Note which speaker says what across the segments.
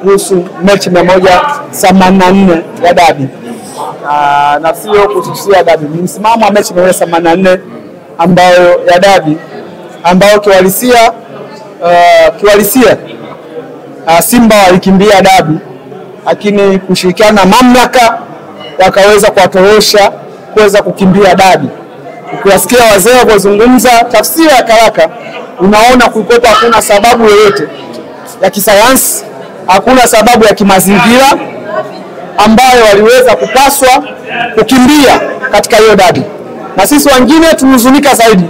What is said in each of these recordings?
Speaker 1: kuhusu mechi 184 ya dabi. Na sio kususia dabi. Ni msimamo wa mechi 184 ambayo ya dabi ambao kiwalisia Simba walikimbia dabi, lakini kushirikiana na mamlaka wakaweza kuwatorosha kuweza kukimbia dabi. Ukiwasikia wazee wazungumza tafsiri ya haraka, unaona kulikuwa hakuna sababu yoyote ya kisayansi, hakuna sababu ya kimazingira ambayo waliweza kupaswa kukimbia katika hiyo dabi. Na sisi wengine tunahuzunika zaidi.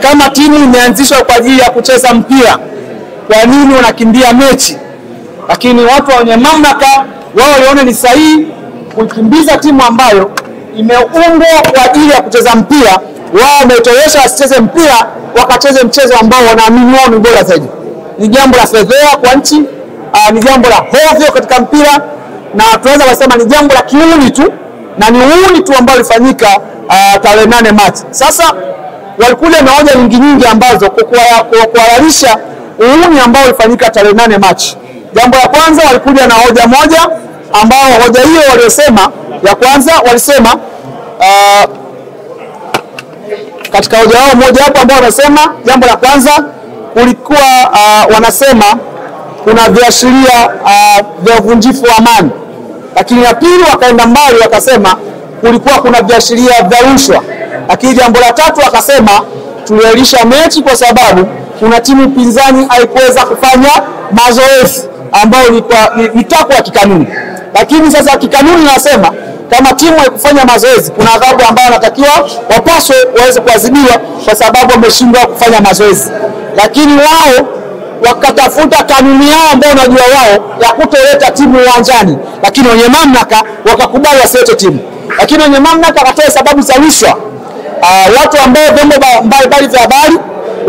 Speaker 1: Kama timu imeanzishwa kwa ajili ya kucheza mpira, kwa nini wanakimbia mechi? Lakini watu wenye mamlaka wao waliona ni sahihi kukimbiza timu ambayo imeundwa kwa ajili ya kucheza mpira. Wao wametowesha wasicheze mpira, wakacheze mchezo ambao wanaamini wao ni bora zaidi. Ni jambo la fedheha kwa nchi, ni jambo la hovyo katika mpira, na tunaweza kusema ni jambo la kiuni tu, na ni uuni tu ambao ulifanyika tarehe 8 Machi. Sasa walikuja na hoja nyingi ambazo kuhalalisha uuni ambao ulifanyika tarehe 8 Machi. Jambo la kwanza, walikuja na hoja moja ambao hoja hiyo waliosema ya kwanza walisema katika hoja yao moja hapo ambao wanasema jambo la kwanza kulikuwa wanasema kuna viashiria vya uvunjifu wa amani. Lakini ya pili wakaenda mbali wakasema kulikuwa kuna viashiria vya rushwa. Lakini jambo la tatu wakasema tuliahirisha mechi kwa sababu kuna timu pinzani haikuweza kufanya mazoezi ambayo ni takwa ya kikanuni. Lakini sasa kikanuni nasema kama timu haikufanya mazoezi, kuna adhabu ambayo wanatakiwa wapaswe waweze kuadhibiwa kwa sababu wameshindwa kufanya mazoezi. Lakini wao wakatafuta kanuni yao ambayo wanajua wao ya kutoleta timu uwanjani, lakini wenye mamlaka wakakubali wasilete timu. Lakini wenye mamlaka wakatoa sababu za rushwa. Watu ambao vyombo mbalimbali vya habari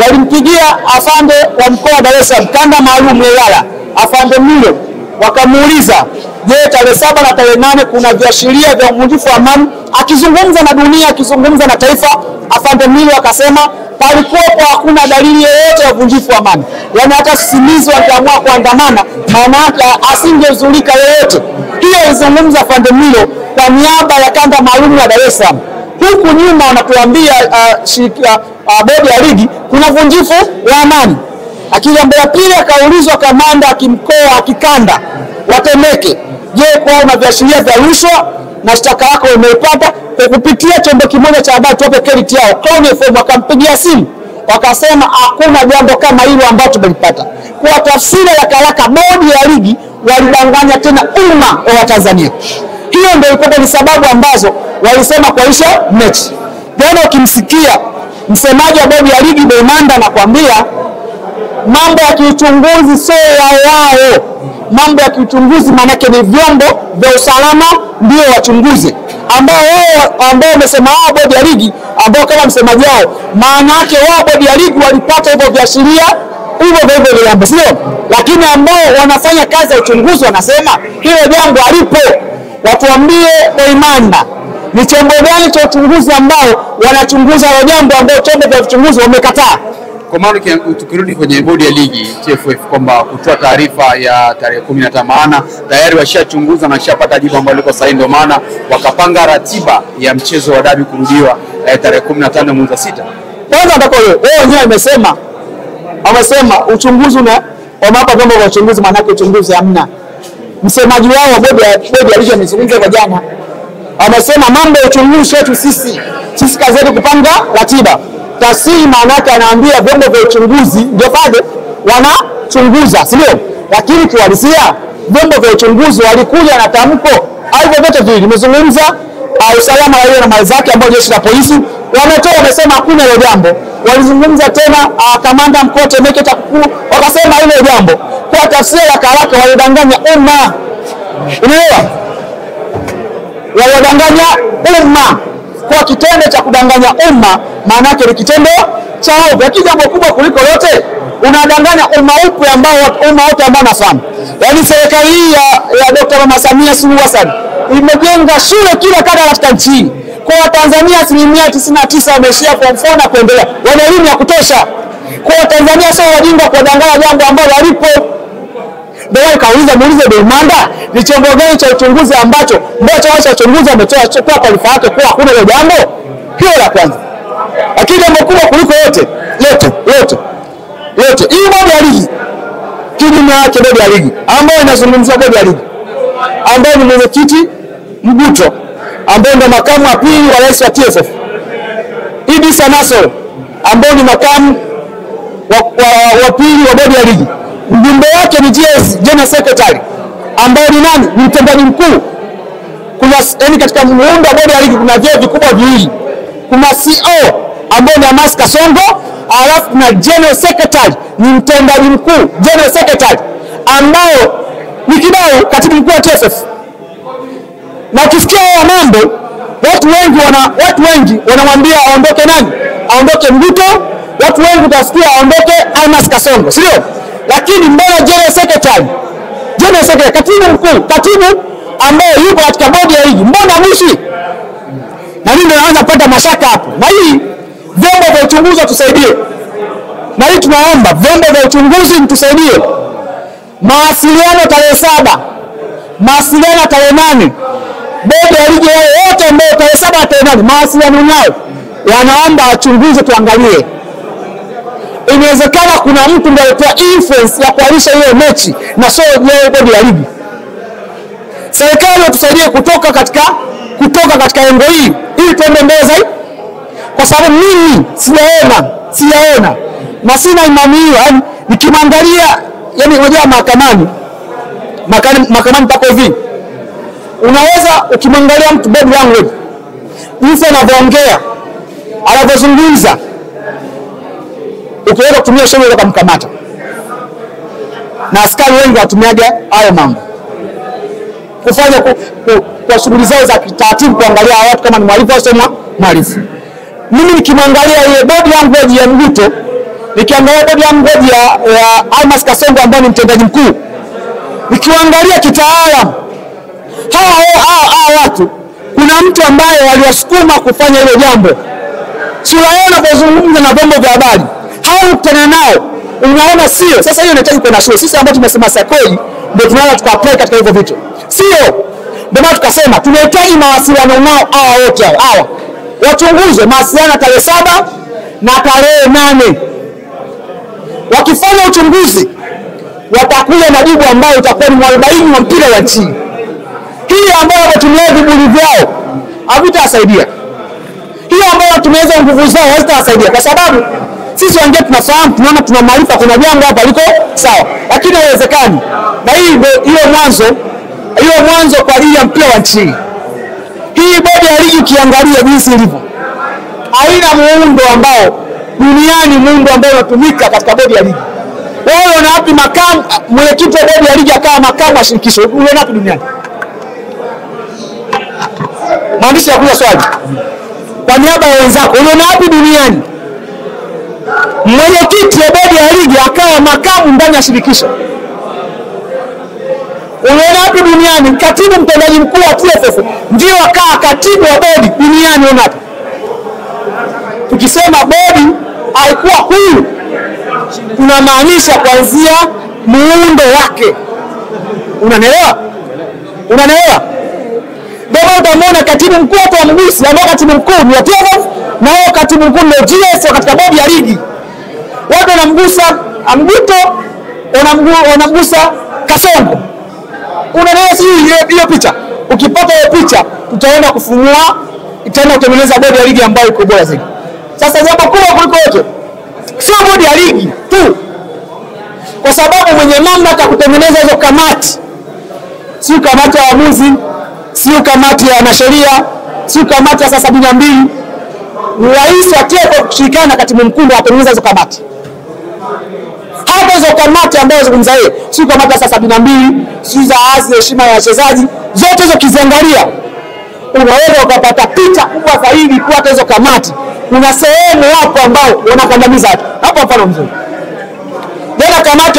Speaker 1: walimpigia afande wa mkoa wa Dar es Salaam kanda maalum Lewala, afande Milo, wakamuuliza je, tarehe 7 na tarehe 8 kuna viashiria vya uvunjifu wa amani? Akizungumza na dunia, akizungumza na taifa, afande Milo akasema palikuwa hakuna dalili yoyote ya uvunjifu wa amani. Yaani hata sisimizi wangeamua kuandamana, maana yake asingezulika yoyote. Hiyo alizungumza afande Milo kwa niaba ya kanda maalum ya Dar es Salaam. Huku nyuma wanatuambia bodi ya ligi kuna uvunjifu wa amani. Akijambo la pili akaulizwa kamanda kimkoa kikanda Watemeke, je, kwa una viashiria vya rushwa na shtaka yako umeipata? Kwa kupitia chombo kimoja cha habari tuwape credit yao, Crown FM wakampigia simu wakasema hakuna jambo kama hilo ambalo tumelipata. Kwa tafsiri ya haraka, bodi ya ligi walidanganya tena umma wa Tanzania. Hiyo ndio ilikuwa ni sababu ambazo walisema kuahirisha mechi. Jana ukimsikia msemaji wa bodi ya ligi Beimanda anakuambia mambo ya kiuchunguzi sio wao. Mambo ya kiuchunguzi maana yake ni vyombo vya usalama ndio wachunguze. Ambao wamesema wao bodi ya ligi, ambao kama msemaji wao, maana yake wao bodi ya ligi walipata hivyo viashiria hivyo jambo sio. Lakini ambao wanafanya kazi ya uchunguzi wanasema hilo jambo halipo. Watuambie Beimanda ni chombo gani cha uchunguzi ambao wanachunguza hilo jambo ambao chombo cha uchunguzi wamekataa.
Speaker 2: Kwa maana tukirudi kwenye bodi ya ligi TFF kwamba kutoa taarifa ya tarehe 15, maana tayari washachunguza na washapata jibu ambalo liko sahihi, ndio maana wakapanga ratiba ya mchezo wa dabi kurudiwa tarehe 15 mwezi wa 6.
Speaker 1: Kwanza ndako wao wenyewe wamesema uchunguzi na wamapa vyombo vya uchunguzi, maana yake uchunguzi hamna. Msemaji wao wa bodi ya ligi amezungumza kwa jana. Amesema mambo ya uchunguzi wetu sisi kazi yetu kupanga ratiba. Tafsiri maana yake anaambia vyombo vya uchunguzi ndio pale wanachunguza, sio? Lakini kiwalisia vyombo vya uchunguzi walikuja na tamko hivyo vyote vile nimezungumza, usalama wa yeye na mali zake ambao jeshi la polisi wametoa, wamesema hakuna hilo jambo. Walizungumza tena kamanda mkoa Temeke TAKUKURU wakasema hilo jambo. Kwa tafsiri ya haraka walidanganya umma. Unaelewa? Walidanganya umma. Kwa kitendo cha kudanganya umma maana yake ni kitendo cha ovu. Lakini jambo kubwa kuliko yote, unadanganya umma upi ambao umma wote ambao nafahamu. Yaani serikali hii ya Dr. Mama Samia Suluhu Hassan imejenga shule kila kada katika nchi. Kwa Tanzania 99% wameshia form 4 na kuendelea. Wana elimu ya kutosha. Kwa Tanzania sio wajinga kwa danganya jambo ambalo halipo. Ndio kauliza muulize Belmanda ni chombo gani cha uchunguzi ambacho mbona chombo cha uchunguzi ametoa taarifa yake kwa hakuna ile jambo. Hiyo la kwanza. Lakini jambo kubwa kuliko yote hii bodi ya ligi kinyume yake bodi ya ligi ambayo inazungumzia bodi ya ligi ambayo ni mwenyekiti Mguto ambaye ndio makamu wa pili wa rais wa TFF, Idrisa Nasoro ambaye ni makamu wa pili wa bodi ya ligi, mjumbe wake ni GS General Secretary ambaye ni nani? Ni mtendaji mkuu. Kuna yani katika muundo wa bodi ya ligi kuna vyeo vikubwa viwili, kuna CO ambaye ni Amas Kasongo, alafu kuna General Secretary ni mtendaji mkuu General Secretary ambao ni kidau katibu mkuu wa TFF. Na ukisikia haya mambo watu wengi wanamwambia aondoke nani? Aondoke Mguto. Watu wengi utasikia aondoke Amas Kasongo, sio? Lakini mbona General Secretary katibu ambaye yuko katika bodi ya ligi mbona mwishi? Na mimi naanza kupata mashaka hapo. Na hii vyombo vya uchunguzi tusaidie. Na hii tunaomba vyombo vya uchunguzi mtusaidie. Mawasiliano tarehe 7, mawasiliano tarehe 8. Bodi ya ligi wote ambao tarehe 7 tarehe 8 mawasiliano nao wanaomba wachunguze, tuangalie. Inawezekana kuna mtu ndiye alitoa influence ya kualisha hiyo mechi na sio bodi ya ligi. Serikali tusaidie kutoka katika engo hii ili tuende mbele zaidi, kwa sababu mimi sijaona na sina imani hiyo. Yani nikimwangalia unajua mahakamani pako hivi, unaweza ukimwangalia mtu body language jinsi anavyoongea anavyozungumza, ukiweza kutumia sheria za kumkamata, na askari wengi watumiaga hayo mambo kufanya kwa shughuli zao za taratibu, kuangalia watu kama ni mwalifu au sio mwalifu. Mimi nikimwangalia ile body language ya Mguto, nikiangalia body language ya Amas Kasongo ambaye ni mtendaji mkuu, nikiangalia kitaalamu hawa watu, kuna mtu ambaye waliwasukuma kufanya hilo jambo. Sura yao na kuzungumza na vyombo vya habari, hao kutana nao unaona sio. Sasa hiyo inahitaji kwenda shule. Sisi ambao tumesema psychology ndio tunaanza tukaapply katika hivyo vitu, sio? Ndio maana tukasema tunahitaji mawasiliano nao hawa wote hawa wachunguze mawasiliano tarehe 7 na tarehe 8. Wakifanya uchunguzi watakuja na jibu ambayo itakuwa ni mwarobaini wa mpira wa nchi. Hii ambayo watumia vibuli vyao havitasaidia. Hii ambayo tumeweza nguvu zao hazitasaidia, kwa sababu sisi wengine tunafahamu, tunaona tuna maarifa, kuna jambo hapa liko sawa, lakini haiwezekani. Na hii hiyo mwanzo kwa ajili ya mpira wa nchi. Hii bodi ya ligi kiangalia jinsi ilivyo, haina muundo ambao duniani, muundo ambao unatumika katika bodi ya ligi. Wao wana wapi makamu mwenyekiti wa bodi ya ligi akawa makamu wa shirikisho? Unaona wapi duniani? Mwandishi akuja swali kwa niaba ya wenzako, unaona wapi duniani mwenyekiti wa bodi ya ligi akawa makamu ndani ya shirikisho? Unaona wapi duniani katibu mtendaji mkuu wa TFF ndio akawa katibu wa bodi duniani? Unaona wapi? Tukisema bodi haikuwa huru, tunamaanisha kuanzia muundo wake. Unanielewa? Ndio utamwona katibu mkuu wa Mgusi ambao katibu mkuu ni wa TFF na wao katibu mkuu ndio GS katika bodi ya ligi. Watu wanamgusa Mguto, wanamgusa Kasongo. Unaelewa hiyo picha? Ukipata hiyo picha tutaenda kufungua, itaenda kutengeneza bodi ya ligi ambayo iko bora zaidi. Sasa jambo kubwa kuliko yote sio bodi ya ligi tu, kwa sababu mwenye mamlaka kutengeneza hizo kamati sio kamati ya waamuzi, sio kamati ya wanasheria, sio kamati ya 72. Ni rais wa TFF kushirikiana na katibu mkuu ndio atengeneza hizo kamati. Hapo hizo kamati ambazo zungumza yeye, sio kamati ya 72, sio za haki heshima ya wachezaji, zote hizo kiziangalia unaweza ukapata picha kubwa zaidi kwa hizo kamati. Kuna sehemu hapo ambao wanakandamiza hapo. Mfano mzuri, jana kamati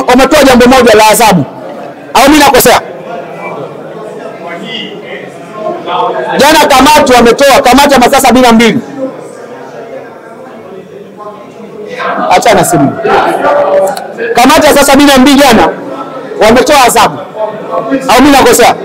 Speaker 1: wametoa jambo moja la adhabu, au mimi nakosea? Jana kamati ya masaa 72 Achana simu. Kamati ya saa 72 jana wametoa adhabu. Au mimi nakosea?